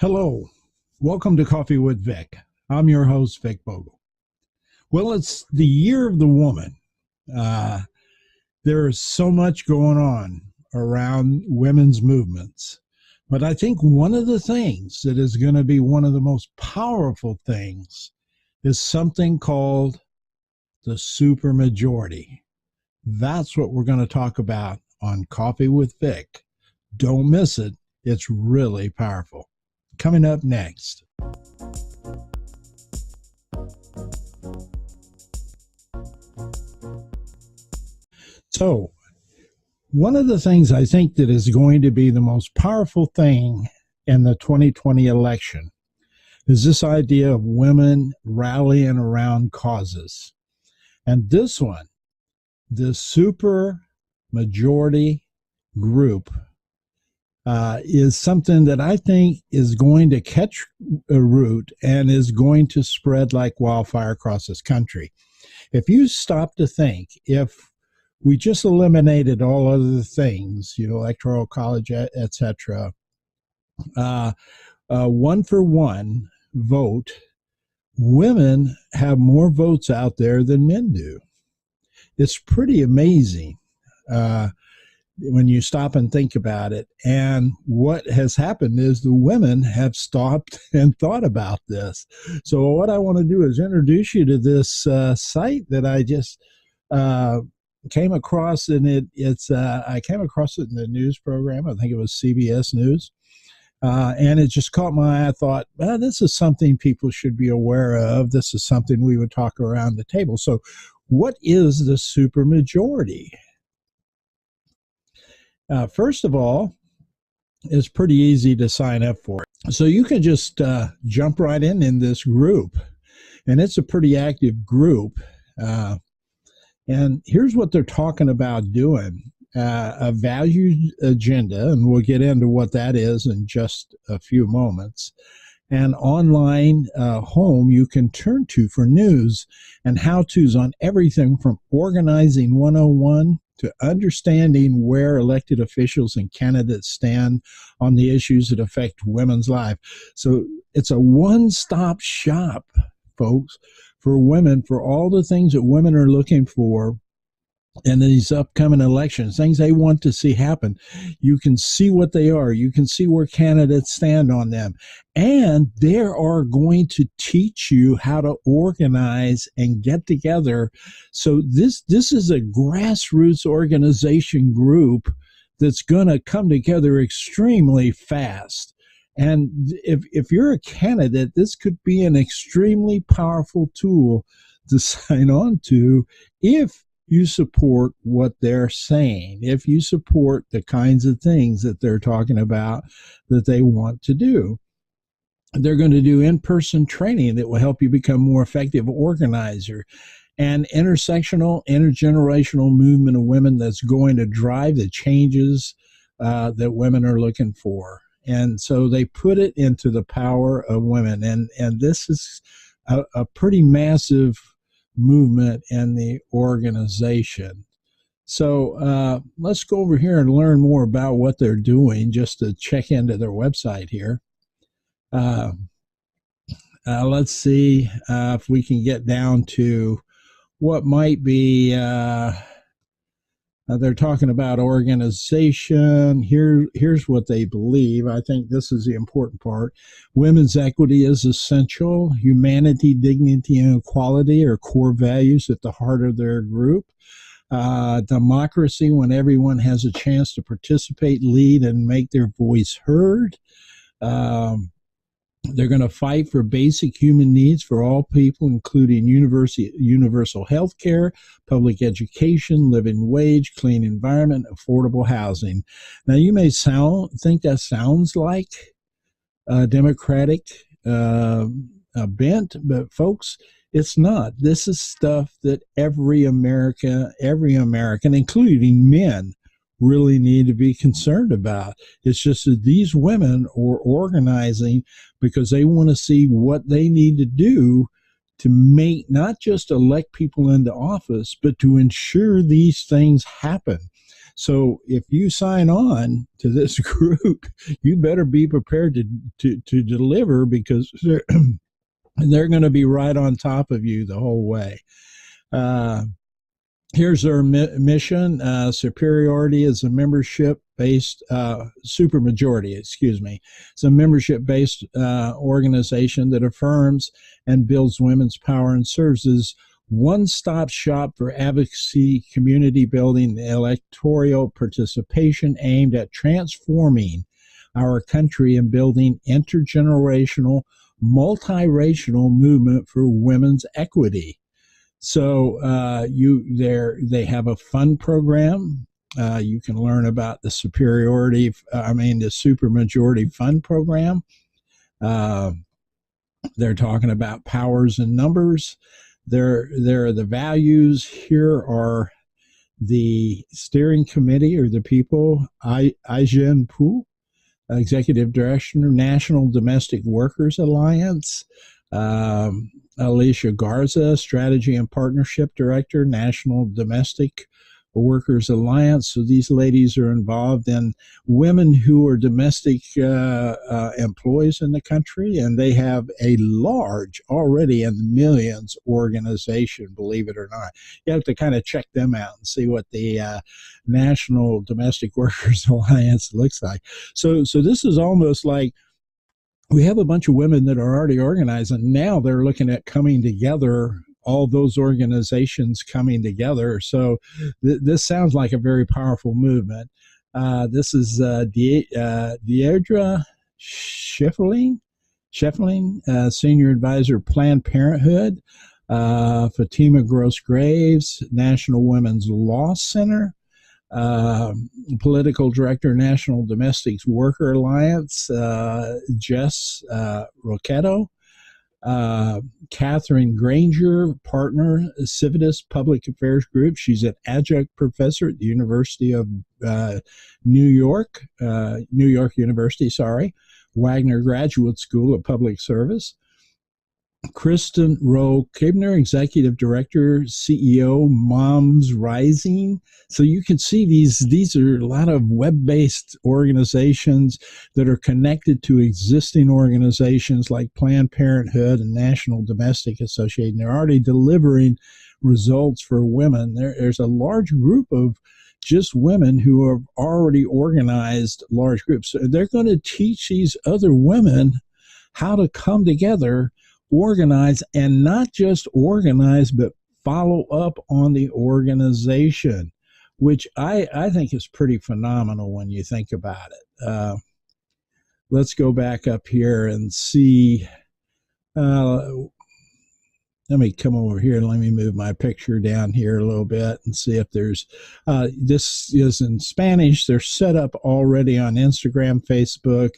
Hello, welcome to Coffee with Vic. I'm your host, Vic Bogle. Well, it's the year of the woman. There's so much going on around women's movements, but I think one of the things that is going to be one of the most powerful things is something called the supermajority. That's what we're going to talk about on Coffee with Vic. Don't miss it. It's really powerful. Coming up next. So, one of the things I think that is going to be the most powerful thing in the 2020 election is this idea of women rallying around causes. And this one, the super majority group, is something that I think is going to catch a root and is going to spread like wildfire across this country. If you stop to think, if we just eliminated all other things, electoral college, etc., one for one vote, women have more votes out there than men do. It's pretty amazing when you stop and think about it. And what has happened is the women have stopped and thought about this. So what I want to do is introduce you to this site that I just came across, and I came across it in the news program. I think it was CBS News. And it just caught my eye. I thought, well, this is something people should be aware of. This is something we would talk around the table. So what is the supermajority? First of all, it's pretty easy to sign up for it. So you can just jump right in this group, and it's a pretty active group. And here's what they're talking about doing, a value agenda, and we'll get into what that is in just a few moments. An online home you can turn to for news and how-tos on everything from organizing 101 to understanding where elected officials and candidates stand on the issues that affect women's life. So it's a one-stop shop, folks, for women, for all the things that women are looking for in these upcoming elections, things they want to see happen. You can see what they are. You can see where candidates stand on them. And they are going to teach you how to organize and get together. So this is a grassroots organization group that's going to come together extremely fast. And if you're a candidate, this could be an extremely powerful tool to sign on to if you support what they're saying, if you support the kinds of things that they're talking about that they want to do. They're going to do in-person training that will help you become a more effective organizer, and intersectional, intergenerational movement of women that's going to drive the changes that women are looking for. And so they put it into the power of women. And this is a pretty massive movement in the organization. So let's go over here and learn more about what they're doing, just to check into their website here. Let's see if we can get down to what might be, they're talking about organization. Here's what they believe. I think this is the important part. Women's equity is essential. Humanity, dignity, and equality are core values at the heart of their group. Democracy, when everyone has a chance to participate, lead, and make their voice heard. They're going to fight for basic human needs for all people, including universal health care, public education, living wage, clean environment, affordable housing. Now, you may think that sounds like a Democratic bent, but folks, it's not. This is stuff that every American, including men, really need to be concerned about. It's just that these women are organizing because they want to see what they need to do to make, not just elect people into office, but to ensure these things happen. So if you sign on to this group, you better be prepared to deliver, because they're going to be right on top of you the whole way. Here's our mission. Superiority is a membership-based, supermajority, excuse me. It's a membership-based organization that affirms and builds women's power and serves as one-stop shop for advocacy, community building, electoral participation aimed at transforming our country and building intergenerational, multiracial movement for women's equity. So they have a fun program. You can learn about the the supermajority fund program. They're talking about powers and numbers. There are the values. Here are the steering committee, or the people. Aijen Pu, Executive Director, National Domestic Workers Alliance. Alicia Garza, Strategy and Partnership Director, National Domestic Workers Alliance. So these ladies are involved in women who are domestic employees in the country, and they have a large, already in the millions, organization, believe it or not. You have to kind of check them out and see what the National Domestic Workers Alliance looks like. So this is almost like, we have a bunch of women that are already organized, and now they're looking at coming together, all those organizations coming together. So this sounds like a very powerful movement. This is Deidre Scheffling, Senior Advisor, Planned Parenthood. Fatima Gross-Graves, National Women's Law Center. Political Director, National Domestic Worker Alliance, Jess Roquetto. Catherine Granger, Partner, Civitas Public Affairs Group. She's an adjunct professor at the University of New York University, Wagner Graduate School of Public Service. Kristen Rowe Kibner, Executive Director, CEO, Moms Rising. So you can see these are a lot of web-based organizations that are connected to existing organizations like Planned Parenthood and National Domestic Association. They're already delivering results for women. There's a large group of just women who have already organized large groups. So they're going to teach these other women how to come together, organize, and not just organize, but follow up on the organization, which I think is pretty phenomenal when you think about it. Let's go back up here and see. Let me come over here and let me move my picture down here a little bit and see if there's, this is in Spanish. They're set up already on Instagram, Facebook,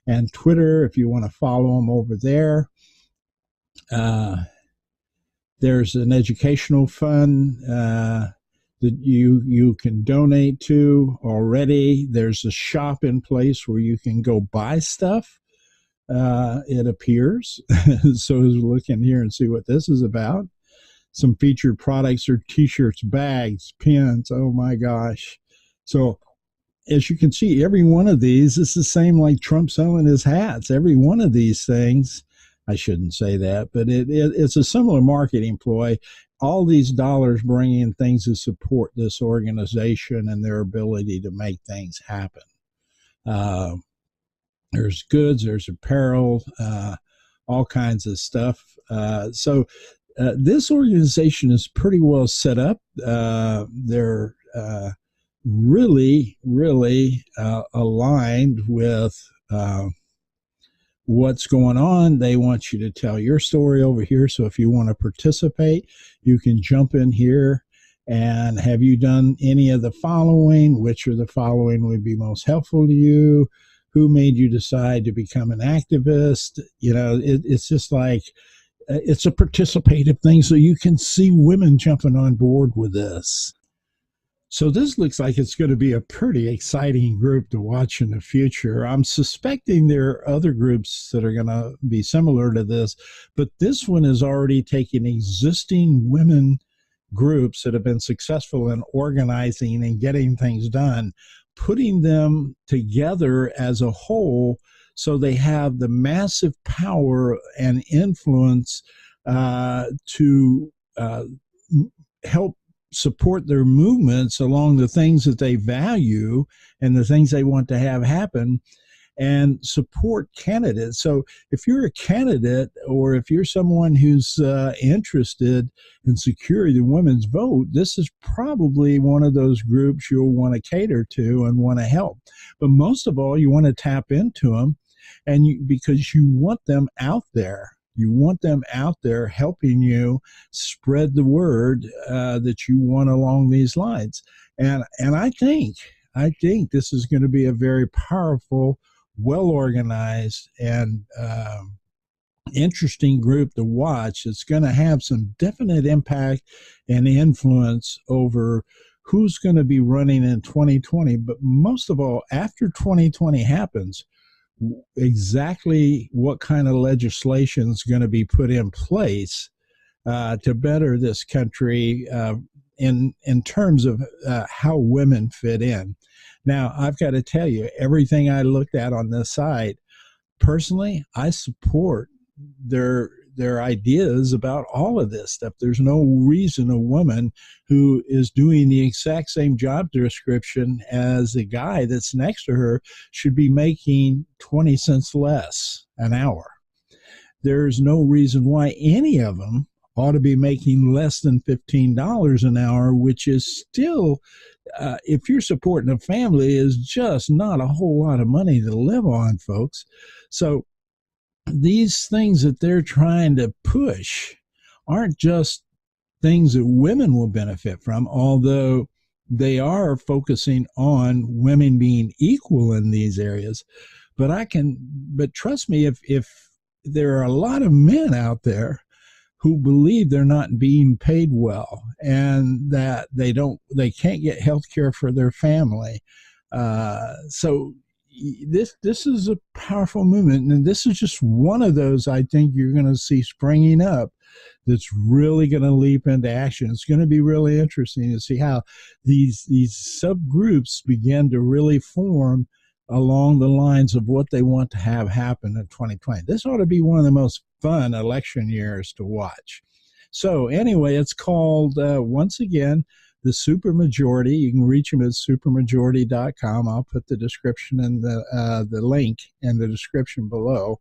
and Twitter if you want to follow them over there. There's an educational fund that you can donate to already. There's a shop in place where you can go buy stuff, it appears. So I was looking here and see what this is about. Some featured products are t-shirts, bags, pins. Oh my gosh. So as you can see, every one of these is the same like Trump selling his hats. Every one of these things, I shouldn't say that, but it's a similar marketing ploy. All these dollars bring in things to support this organization and their ability to make things happen. There's goods, there's apparel, all kinds of stuff. So this organization is pretty well set up. They're really, really aligned with what's going on. They want you to tell your story over here. So if you want to participate, you can jump in here and have you done any of the following? Which of the following would be most helpful to you? Who made you decide to become an activist? You know, it's just like, it's a participative thing. So you can see women jumping on board with this. So this looks like it's going to be a pretty exciting group to watch in the future. I'm suspecting there are other groups that are going to be similar to this, but this one is already taking existing women groups that have been successful in organizing and getting things done, putting them together as a whole so they have the massive power and influence to help support their movements along the things that they value and the things they want to have happen, and support candidates. So if you're a candidate or if you're someone who's interested in securing the women's vote, this is probably one of those groups you'll want to cater to and want to help. But most of all, you want to tap into them, and because you want them out there. You want them out there helping you spread the word that you want along these lines. And I think this is going to be a very powerful, well organized, and interesting group to watch. It's going to have some definite impact and influence over who's going to be running in 2020. But most of all, after 2020 happens, exactly what kind of legislation is going to be put in place to better this country in terms of how women fit in. Now, I've got to tell you, everything I looked at on this site, personally, I support their ideas about all of this stuff. There's no reason a woman who is doing the exact same job description as the guy that's next to her should be making 20 cents less an hour. There's no reason why any of them ought to be making less than $15 an hour, which is still, if you're supporting a family, is just not a whole lot of money to live on, folks. So these things that they're trying to push aren't just things that women will benefit from, although they are focusing on women being equal in these areas. But trust me, if there are a lot of men out there who believe they're not being paid well and that they can't get health care for their family. So this is a powerful movement, and this is just one of those I think you're going to see springing up that's really going to leap into action. It's going to be really interesting to see how these subgroups begin to really form along the lines of what they want to have happen in 2020. This ought to be one of the most fun election years to watch. So anyway, it's called, once again, the Supermajority. You can reach them at supermajority.com. I'll put the description and the link in the description below.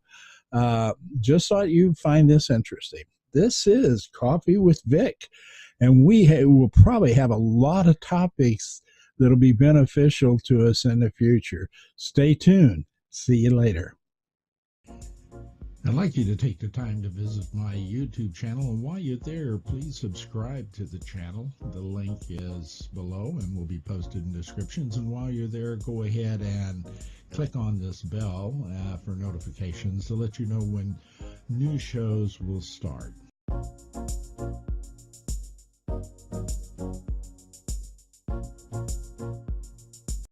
Just thought you'd find this interesting. This is Coffee with Vic, and we will probably have a lot of topics that'll be beneficial to us in the future. Stay tuned. See you later. I'd like you to take the time to visit my YouTube channel, and while you're there, please subscribe to the channel. The link is below and will be posted in descriptions. And while you're there, go ahead and click on this bell for notifications to let you know when new shows will start.